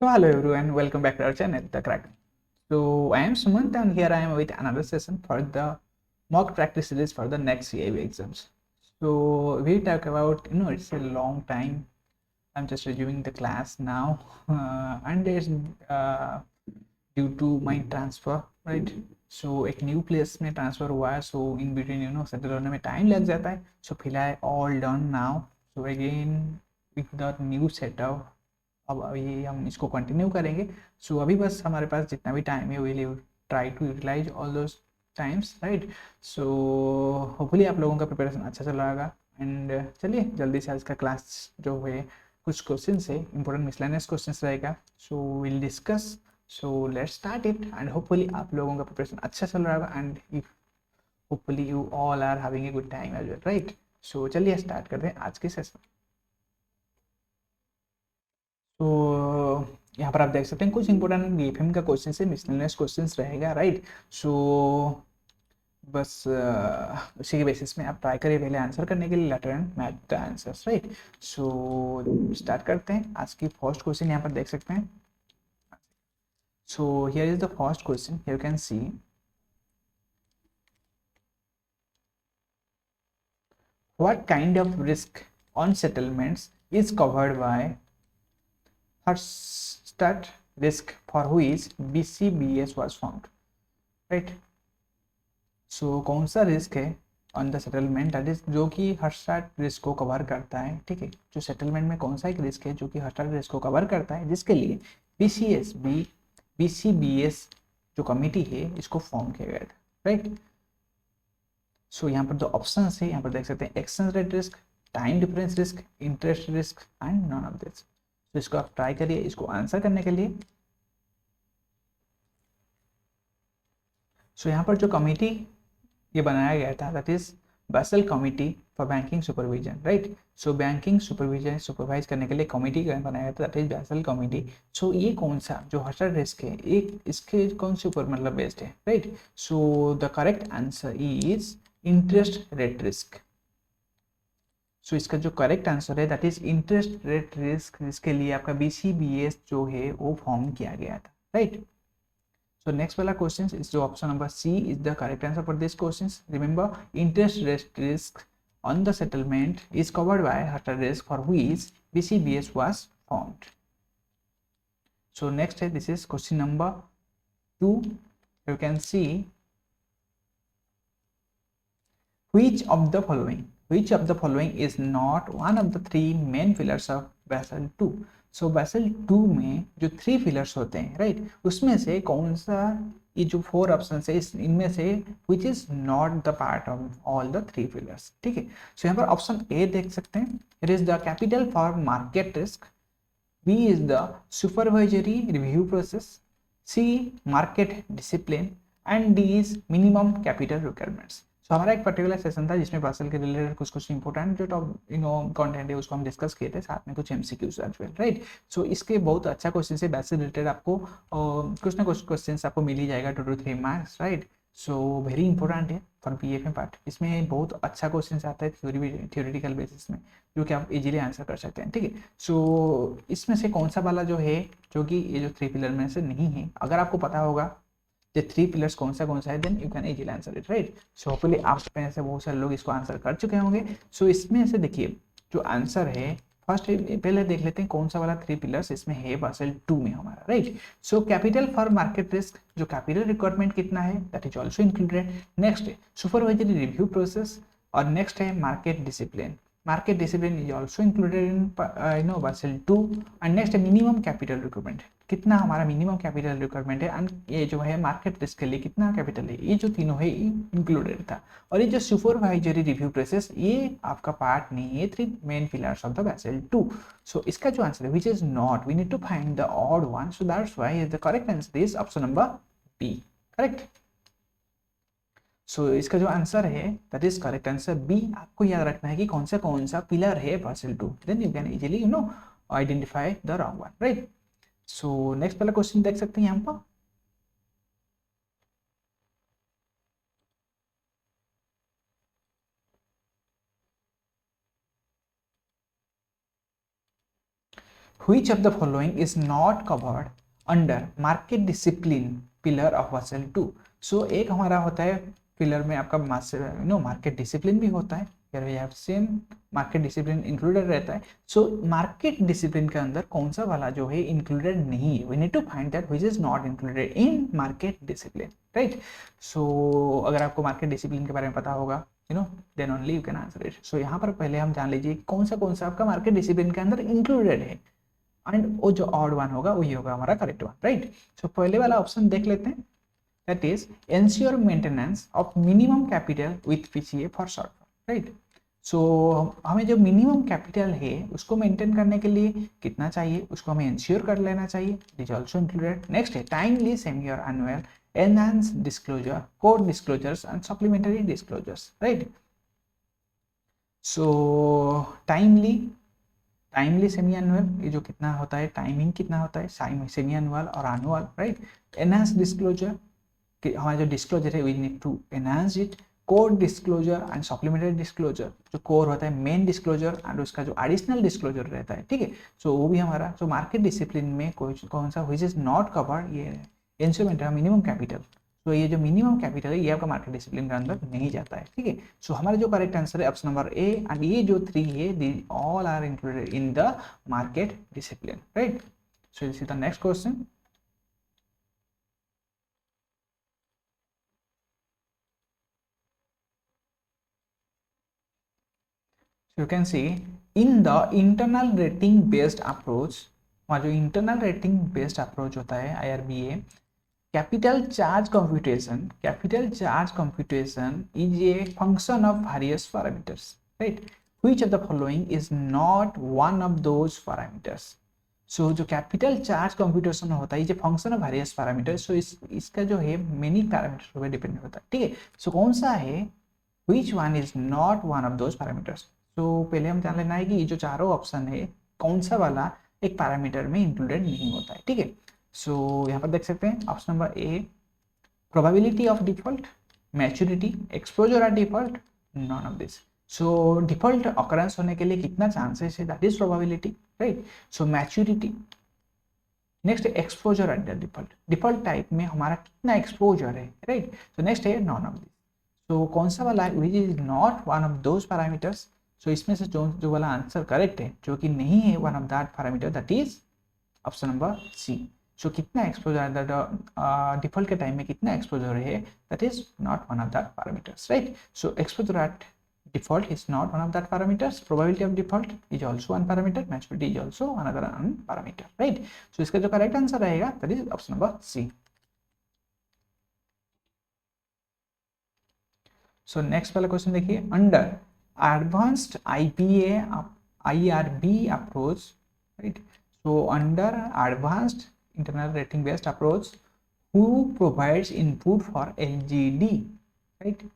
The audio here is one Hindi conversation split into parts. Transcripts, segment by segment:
So hello everyone, welcome back to our channel, The Crack. So I am Sumant and here I am with another session for the mock practice series for the next CIB exams. So we talk about, it's a long time. I'm just reviewing the class now and there's due to my transfer, right? So एक न्यू प्लेस में ट्रांसफ़र हुआ है, सो इन बिटवीन सेटल होने में टाइम लग जाता है. सो फिलहाल all done now. So again with the new setup अब ये हम इसको कंटिन्यू करेंगे. सो अभी बस हमारे पास जितना भी टाइम है will try to utilize all those times, right. So hopefully आप लोगों का प्रिपरेशन अच्छा चल रहा होगा. एंड चलिए जल्दी से आज का क्लास जो है कुछ क्वेश्चन है इंपॉर्टेंट मिसलेनियस क्वेश्चन रहेगा. So will discuss. So let's start it and hopefully आप लोगों का प्रिपरेशन अच्छा चल रहा होगा and if hopefully you all are having a good time as well, right. So चलिए स्टार्ट करते हैं आज के सेशन. तो यहाँ पर आप देख सकते हैं कुछ इंपॉर्टेंट बीएफएम का क्वेश्चन है, मिसलेनियस क्वेश्चंस रहेगा, राइट. सो बस उसी के बेसिस में आप ट्राई करिए पहले आंसर करने के लिए later and match the answers, right. So start करते हैं. आज की फर्स्ट क्वेश्चन यहाँ पर देख सकते हैं. सो here is the first question. Here you can C what kind of risk on settlements is covered by Hurstad risk for which BCBS was found, right. सो कौन सा रिस्क है on the settlement that is जो कि हर्स्टार्ट रिस्क को कवर करता है, ठीक है. जो सेटलमेंट में कौन सा एक रिस्क है जो कि हर्स्टार्ट रिस्क को कवर करता है जिसके लिए बीसीबीएस जो कमिटी है इसको फॉर्म किया गया था, राइट. सो यहाँ पर जो ऑप्शन है यहाँ पर देख सकते हैं exchange rate risk, time difference risk, interest risk and none of this. तो इसको आप ट्राई करिए इसको आंसर करने के लिए. सो यहाँ पर जो कमिटी ये बनाया गया था that is Basel committee for banking supervision, right. So banking supervision supervise करने के लिए कमिटी बनाया गया था that is Basel committee. So ये कौन सा जो हर्स्टार्ट रिस्क है एक इसके कौन से ऊपर मतलब बेस्ड है, right. So the correct answer is interest rate risk. So इसका जो करेक्ट आंसर है that is interest rate risk जिसके लिए आपका बीसीबीएस जो है वो फॉर्म किया गया था, right. So next wala questions is the option number C is the correct answer for these questions. Remember, interest rate risk on the settlement is covered by hurtad risk for which BCBS was formed. So next this is question number 2. You can see which of the following is not one of the three main pillars of Basel 2. So Basel 2 में जो 3 पिलर्स होते हैं, राइट, उसमें से कौन सा ये जो 4 ऑप्शन है इनमें से विच is not the part of all the 3 pillars, ठीक है. सो यहाँ पर ऑप्शन ए देख सकते हैं. It is the capital for market risk, B is the supervisory review process, C market discipline and D is minimum capital requirements. So हमारा एक पर्टिकुलर सेशन था जिसमें बासल के रिलेटेड कुछ इंपॉर्टेंट जो टॉप कंटेंट है उसको हम डिस्कस किए थे, साथ में कुछ एमसीक्यूज एज वेल, राइट. सो इसके बहुत अच्छा क्वेश्चन है बासल रिलेटेड. आपको कुछ ना कुछ क्वेश्चन आपको मिल ही जाएगा 2 to 3 marks, right. So very important है फॉर बीएफए पार्ट. इसमें बहुत अच्छा क्वेश्चन आता है थ्योरेटिकल बेसिस में जो कि आप इजीली आंसर कर सकते हैं, ठीक है. सो इसमें से कौन सा वाला जो है जो कि ये जो 3 पिलर में से नहीं है, अगर आपको पता होगा ये 3 पिलर्स कौन सा है then you can easily answer it, right. So hopefully आप में से बहुत सारे लोग इसको आंसर कर चुके होंगे. सो इसमें से देखिए जो आंसर है फर्स्ट पहले देख लेते हैं कौन सा वाला 3 पिलर्स इसमें है बासल 2 में हमारा, right. So capital for market risk जो कैपिटल रिक्वायरमेंट कितना है that is also included. Next supervisory review process और नेक्स्ट है market discipline. Market discipline is also included in basal 2 and next है मिनिमम कैपिटल रिक्वायरमेंट, कितना हमारा मिनिमम कैपिटल रिक्वायरमेंट है एंड ये जो है मार्केट रिस्क के लिए कितना कैपिटल है, ये जो तीनों है इंक्लूडेड था. और ये जो सुपरवाइजरी रिव्यू प्रोसेस ये आपका पार्ट नहीं है 3 main pillars of the Basel 2. So इसका जो आंसर है which is not we need to find the odd one. So that's why the correct answer is option number B, correct. So इसका जो आंसर है that is correct answer B. आपको याद रखना है कि कौन सा पिलर है Basel 2 then you can easily identify the wrong one, right. So next वाला क्वेश्चन देख सकते हैं यहाँ पर. Which of the following is not covered under market discipline pillar of Basel 2? So एक हमारा होता है पिलर में आपका मार्केट डिसिप्लिन भी होता है, here we have seen market discipline included रहता है. सो मार्केट डिसिप्लिन के अंदर कौन सा वाला जो है इंक्लूडेड नहीं है, we need to find that which is not included in market discipline, right. So अगर आपको मार्केट डिसिप्लिन के बारे में पता होगा then only you can answer it. So यहाँ पर पहले हम जान लीजिए कौन सा आपका मार्केट डिसिप्लिन के अंदर इंक्लूडेड है, एंड वो जो ऑड वन होगा वही होगा हमारा करेक्ट वन, राइट. सो पहले वाला ऑप्शन देख लेते हैं, that is ensure maintenance of minimum capital with PCA for short, right. So हमें जो मिनिमम कैपिटल है उसको मेंटेन करने के लिए कितना चाहिए उसको हमें इंश्योर कर लेना चाहिए, it is also included. Next है टाइमली सेमी और annual enhance disclosure, code disclosures and supplementary disclosures, right. So timely semi annual, ये जो कितना होता है, टाइमिंग कितना होता है, सेमी एनुअल और एनुअल, राइट. एनहांस डिस्क्लोजर, हमारा जो डिस्क्लोजर है we need to enhance it. Code disclosure and supplementary disclosure, जो कोर होता है मेन डिस्क्लोजर एंड उसका जो एडिशनल डिस्क्लोजर रहता है, ठीक है. सो वो भी हमारा जो मार्केट डिसिप्लिन में कौन सा व्हिच इज नॉट कवर्ड, ये इंस्ट्रूमेंट है मिनिमम कैपिटल. तो ये जो मिनिमम कैपिटल है ये आपका मार्केट डिसिप्लिन के अंदर नहीं जाता है, ठीक है. सो हमारा जो करेक्ट आंसर है ऑप्शन नंबर ए, एंड ये जो 3 है the all are included in the market discipline, right. So this is the next question. You can see in the internal rating based approach, हमारा जो इंटरनल रेटिंग बेस्ड अप्रोच होता है IRBA, capital charge computation is a function of various parameters, right. Which of the following is not one of those parameters. So जो कैपिटल चार्ज कंप्यूटेशन होता है ये function of various parameters, so इसका जो है मेनी पैरामीटर्स पर डिपेंड होता है, ठीक है. सो कौन सा है, which one is not one of those parameters. तो पहले हम जान लेना है कि ये जो चारों ऑप्शन है कौन सा वाला एक पैरामीटर में इंक्लूडेड नहीं होता है, ठीक है. सो यहाँ पर देख सकते हैं option number A, probability of default, maturity, exposure at default, none of this. So default occurrence होने के लिए कितना चांसेस है, that is probability, right. So maturity. Next exposure at the default type में हमारा कितना एक्सपोजर है, राइट. सो नेक्स्ट है नॉन ऑफ दिस. सो कौन सा वाला which is not one of those parameters. So इसमें से जो वाला आंसर करेक्ट है जो कि नहीं है one of that parameter, that is option number C. So कितना एक्सपोजर डिफॉल्ट के टाइम में कितना एक्सपोजर है, that is not one of that parameters, right. So exposure at default is not one of that parameters, probability of default is also one parameter, maturity is also another parameter, right. So इसका जो correct answer रहेगा that is option number C. So next वाला क्वेश्चन देखिए, under advanced IRB approach, right. So under advanced internal rating based approach, who provides input for LGD, right.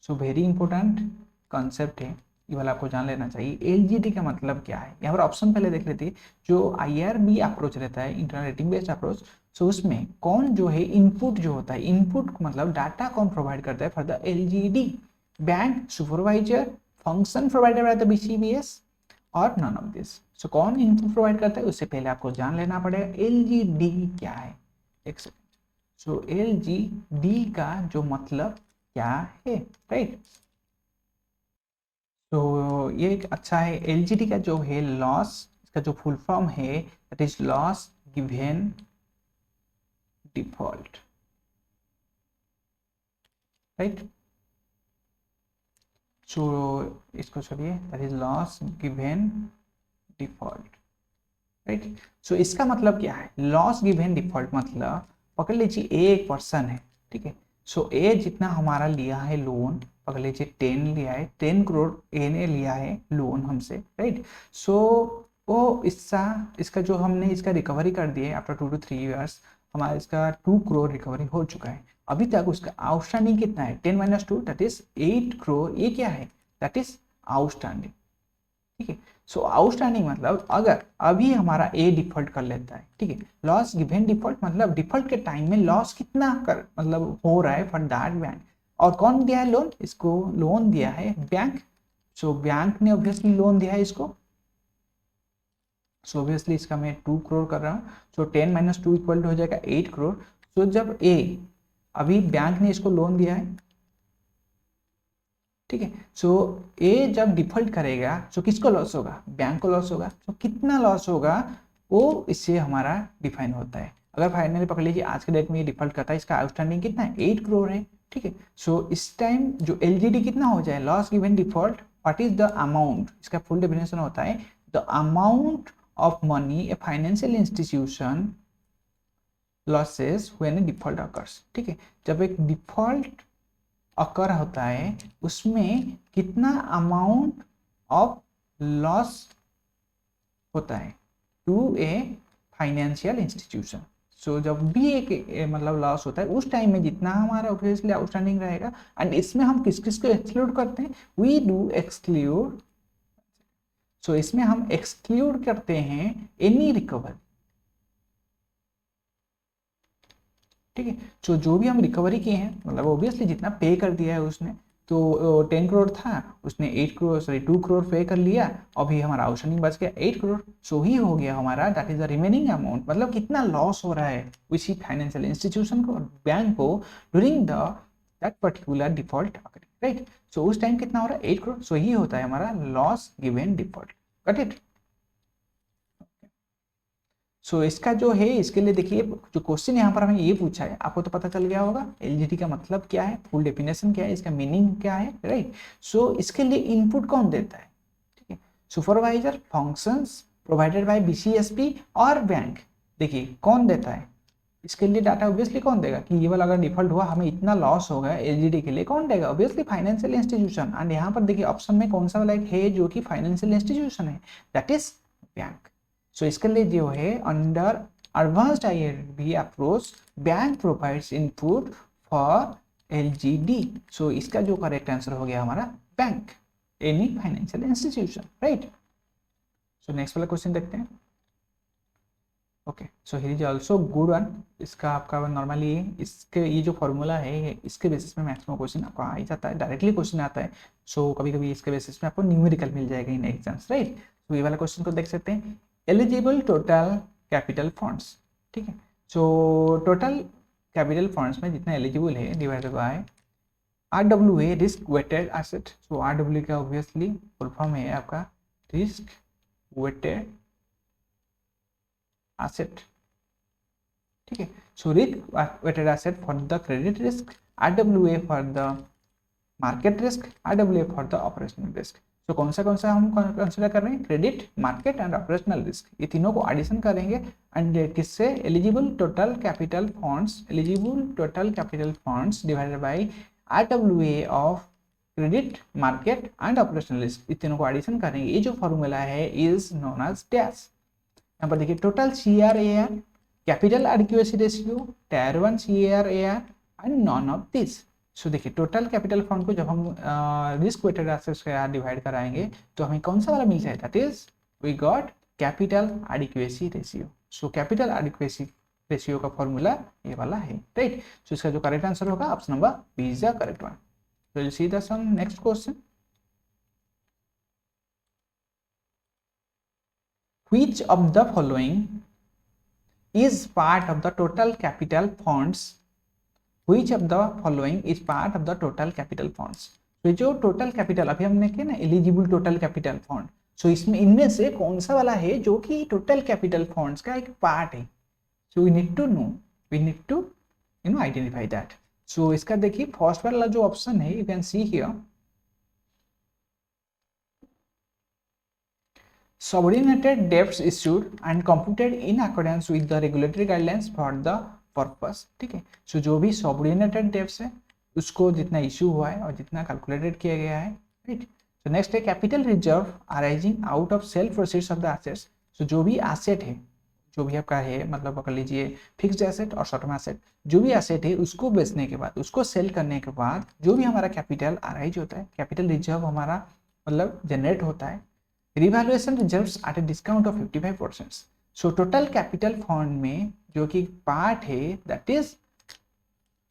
So very important concept है, ये वाला आपको जान लेना चाहिए. LGD का मतलब क्या है, यहाँ पर ऑप्शन पहले देख लेते हैं. जो IRB अप्रोच रहता है इंटरनल रेटिंग बेस्ड अप्रोच, सो उसमें कौन जो है इनपुट जो होता है, इनपुट मतलब डाटा कौन प्रोवाइड करता है for the LGD, bank, supervisor, function provider by the BCBS और नॉन ऑफ दिस. सो कौन इनपुट प्रोवाइड करता है उससे पहले आपको जान लेना पड़ेगा LGD क्या है, एक सेकेंड. सो LGD का जो मतलब क्या है, राइट. तो ये एक अच्छा है. LGD का जो है लॉस, इसका जो फुल फॉर्म है that is loss given default, right. So इसको छोड़िए, that is loss given default, right. So इसका मतलब क्या है, लॉस गिवन डिफॉल्ट मतलब पकड़ लीजिए ए एक पर्सन है, ठीक है. सो ए जितना हमारा लिया है लोन, पकड़ लीजिए 10 लिया है, 10 करोड़ ए ने लिया है लोन हमसे, राइट. सो वो इसका जो हमने इसका रिकवरी कर दिया है आफ्टर 2 to 3 years, हमारा इसका 2 करोड़ रिकवरी हो चुका है. अभी तक उसका आउटस्टैंडिंग कितना है, 10 - 2 दैट इज 8 करोड़. ये क्या है, दैट इज आउटस्टैंडिंग, ठीक है. सो आउटस्टैंडिंग मतलब अगर अभी हमारा ए डिफॉल्ट कर लेता है, ठीक है. लॉस गिवन डिफॉल्ट मतलब डिफॉल्ट के टाइम में लॉस कितना कर मतलब हो रहा है फॉर दैट बैंक, और कौन दिया है लोन, इसको लोन दिया है बैंक. सो बैंक ने ऑब्वियसली लोन दिया है इसको, सो ऑब्वियसली इसका मैं 2 करोड़ कर रहा हूँ, सो 10 माइनस 2 इक्वल टू हो जाएगा 8 करोड़। सो जब ए, अभी बैंक ने इसको लोन दिया है, ठीक है, सो ए जब डिफॉल्ट करेगा तो किसको लॉस होगा, बैंक को लॉस होगा। तो कितना लॉस होगा वो इससे हमारा डिफाइन होता है। अगर फाइनली पकड़ लीजिए आज के डेट में ये डिफॉल्ट करता है, इसका आउटस्टैंडिंग कितना है, 8 करोड़ है, ठीक है। सो इस टाइम जो एलजीडी कितना हो जाए, loss given default, what is the amount, इसका फुल डेफिनेशन होता है the amount of money a financial institution losses when A default occurs, ठीक है। जब एक डिफॉल्ट अकर होता है उसमें कितना अमाउंट ऑफ लॉस होता है टू ए फाइनेंशियल इंस्टीट्यूशन। सो जब भी एक मतलब लॉस होता है उस टाइम में जितना हमारा ऑब्वियसली आउटस्टैंडिंग रहेगा, एंड इसमें हम किस किस को एक्सक्लूड करते हैं, वी डू एक्सक्लूड। सो इसमें हम एक्सक्लूड करते हैं एनी रिकवरी, ठीक है। तो जो भी हम रिकवरी किए हैं, मतलब ऑब्वियसली जितना पे कर दिया है उसने, तो 10 करोड़ था, उसने 8 करोड़ सॉरी 2 करोड़ पे कर लिया, अभी हमारा आउटस्टैंडिंग बच गया 8 करोड़। सो ही हो गया हमारा, that is the remaining amount, मतलब कितना लॉस हो रहा है किसी फाइनेंशियल इंस्टीट्यूशन को, बैंक को, during the that particular default, right. So उस टाइम कितना हो रहा है 8 करोड़। सो ही होता है हमारा loss given default, got it. So इसका जो है, इसके लिए देखिए जो क्वेश्चन यहाँ पर हमें ये पूछा है, आपको तो पता चल गया होगा एलजीडी का मतलब क्या है, फुल डेफिनेशन क्या है, इसका मीनिंग क्या है, राइट। सो इसके लिए इनपुट कौन देता है, ठीक है, सुपरवाइजर, फंक्शंस प्रोवाइडेड बाय बीसीएसपी और बैंक। देखिए कौन देता है इसके लिए डाटा, ऑब्वियसली कौन देगा कि ये वाला अगर डिफॉल्ट हुआ हमें इतना लॉस होगा एलजीडी के लिए, कौन देगा, ऑब्वियसली फाइनेंशियल इंस्टीट्यूशन। एंड यहाँ पर देखिए ऑप्शन में कौन सा वाला एक है जो कि फाइनेंशियल इंस्टीट्यूशन है, दैट इज बैंक। सो इसके लिए जो है under advanced IRB approach bank provides input for LGD. So इसका जो करेक्ट आंसर हो गया हमारा bank, any financial institution, right. So next वाला क्वेश्चन देखते हैं। Okay, so here is also good one. इसका आपका नॉर्मली इसके ये जो फॉर्मूला है इसके बेसिस में मैक्सिमम क्वेश्चन आपको आ ही जाता है, डायरेक्टली क्वेश्चन आता है। सो कभी कभी इसके बेसिस में आपको न्यूमेरिकल मिल जाएगा इन एग्जाम्स, राइट। तो ये वाला क्वेश्चन को देख सकते हैं, एलिजिबल टोटल कैपिटल फंड्स, ठीक है। सो टोटल कैपिटल फंड्स में जितना एलिजिबल है divided by RWA, risk weighted asset. So RWA का ऑब्वियसली फुल फॉर्म है आपका रिस्क वेटेड एसेट, ठीक है। So risk weighted asset for the credit risk, RWA for the market risk, RWA for the operational risk. तो कौन सा हम कंसिडर कर रहे हैं, credit, market and operational risk, ये तीनों को एडिशन करेंगे एंड किससे, eligible total capital funds, eligible total capital funds divided by RWA of credit, market and operational risk, ये तीनों को एडिशन करेंगे। ये जो फॉर्मूला है इज नोन एज डैश। यहाँ पर देखिए total CRAR, capital adequacy ratio, tier 1 CRAR and none of this. So देखिए टोटल कैपिटल फंड को जब हम रिस्क वेटेड एसेट्स के साथ डिवाइड कराएंगे तो हमें कौन सा वाला मिल जाए, that is we got capital adequacy ratio. So capital adequacy ratio का फॉर्मूला ये वाला है, राइट। सो इसका जो करेक्ट आंसर होगा option number B is the correct one. So will see the some next question, which of the following is part of the total capital funds, which of the following is part of the total capital funds। तो जो टोटल कैपिटल अभी हमने किया ना, एलिजिबल टोटल कैपिटल फंड, सो इसमें इनमें से कौन सा वाला है जो कि टोटल कैपिटल फंड्स का एक पार्ट है। So we need to know, we need to identify that. So इसका देखिए फर्स्ट वाला जो ऑप्शन है, you can see here subordinated debts issued and computed in accordance with the regulatory guidelines for the purpose, ठीक है। सो जो भी सबऑर्डिनेटेड डेब्ट्स है उसको जितना इशू हुआ है और जितना कैलकुलेटेड किया गया है, राइट। सो नेक्स्ट है capital reserve arising out of sale proceeds of the assets. So जो भी एसेट है, जो भी आपका है, मतलब पकड़ लीजिए फिक्स्ड एसेट और शॉर्ट टर्म एसेट, जो भी एसेट है उसको बेचने के बाद, उसको सेल करने के बाद जो भी हमारा कैपिटल अराइज होता है, कैपिटल रिजर्व हमारा मतलब जनरेट होता है, revaluation reserves at a discount of 55%। So total capital fund में जो कि पार्ट है that is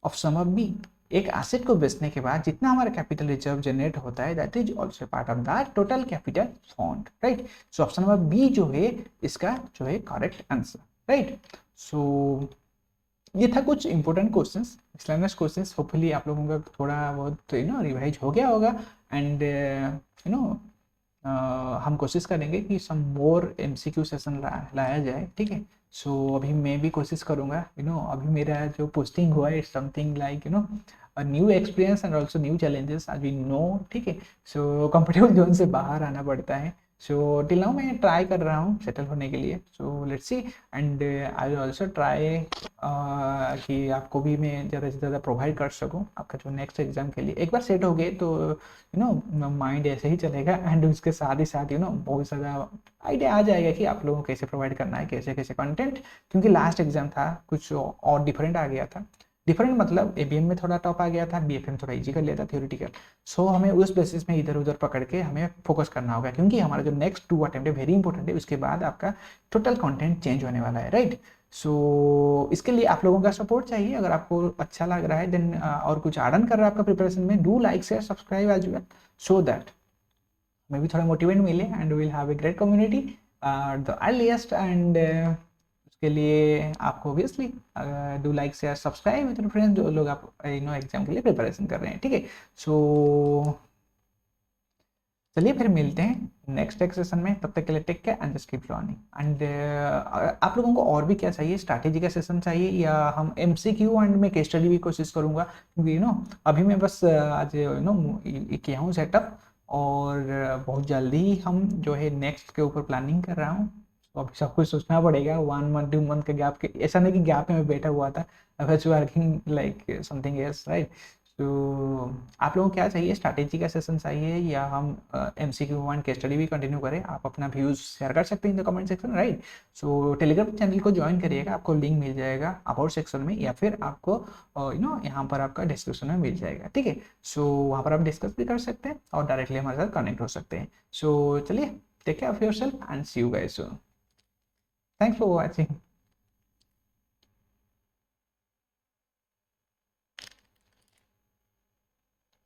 option number B, एक एसेट को बेचने के बाद जितना हमारा कैपिटल रिजर्व जनरेट होता है that is also part of the total capital fund, right. So option number B जो है इसका जो है करेक्ट आंसर, राइट। सो ये था कुछ important questions, miscellaneous questions. Hopefully आप लोगों का थोड़ा बहुत रिवाइज हो गया होगा एंड हम कोशिश करेंगे कि सम मोर एमसीक्यू सेशन लाया जाए, ठीक है। सो अभी मैं भी कोशिश करूँगा, अभी मेरा जो पोस्टिंग हुआ है it's something like a new experience and also new challenges आज वी नो, ठीक है। सो कंफर्टेबल जोन से बाहर आना पड़ता है। सो टिल नाउ मैं ट्राई कर रहा हूँ सेटल होने के लिए। So let's see and I will also try कि आपको भी मैं ज़्यादा से ज़्यादा प्रोवाइड कर सकूँ आपका जो नेक्स्ट एग्जाम के लिए। एक बार सेट हो गए तो माइंड ऐसे ही चलेगा एंड उसके साथ ही साथ बहुत ज़्यादा आइडिया आ जाएगा कि आप लोगों को कैसे प्रोवाइड करना है, कैसे कैसे कंटेंट। क्योंकि लास्ट एग्जाम था कुछ और डिफरेंट आ गया था। डिफरेंट मतलब एबीएम में थोड़ा टफ आ गया था, बीएफएम थोड़ा इजी कर लिया था थ्योरेटिकल। सो हमें उस बेसिस में इधर उधर पकड़ के हमें फोकस करना होगा, क्योंकि हमारा जो नेक्स्ट 2 अटेम्प्ट है वेरी इंपॉर्टेंट है। उसके बाद आपका टोटल कंटेंट चेंज होने वाला है, राइट। सो इसके लिए आप लोगों का सपोर्ट चाहिए। अगर आपको अच्छा लग रहा है देन और कुछ आर्डन कर रहा है आपका प्रिपरेशन में, do like share subscribe as well, so that हमें भी थोड़ा मोटिवेट मिले and will have a great community the earliest. And उसके लिए आपको obviously do like share subscribe with friends जो लोग आप एग्जाम के लिए प्रिपरेशन कर रहे हैं, ठीक है। सो चलिए फिर मिलते हैं नेक्स्ट सेशन में, तब तक के लिए take care and just keep learning. And आप लोगों को और भी क्या चाहिए, स्ट्रैटेजी का सेशन चाहिए या हम एमसीक्यू एंड में केस स्टडी भी कोशिश करूंगा, क्योंकि अभी मैं बस आज किया हूँ सेटअप और बहुत जल्दी ही हम जो है नेक्स्ट के ऊपर प्लानिंग कर रहा हूँ। तो अभी सब कुछ सोचना पड़ेगा। 1 मंथ 2 मंथ के गैप के, ऐसा नहीं कि गैप में बैठा हुआ था, I was working like something else, right. तो आप लोगों को क्या चाहिए, स्ट्रैटेजी का सेशन चाहिए या हम एमसीक्यू वन केस स्टडी भी कंटिन्यू करें? आप अपना व्यूज शेयर कर सकते हैं in the comment section, right. So Telegram channel को ज्वाइन करिएगा, आपको लिंक मिल जाएगा अबाउट सेक्शन में या फिर आपको यहाँ पर आपका डिस्क्रिप्शन में मिल जाएगा, ठीक है। सो वहाँ पर आप डिस्कस भी कर सकते हैं और डायरेक्टली हमारे साथ कनेक्ट हो सकते हैं। सो चलिए, take care of yourself and see you guys soon. Thanks for watching.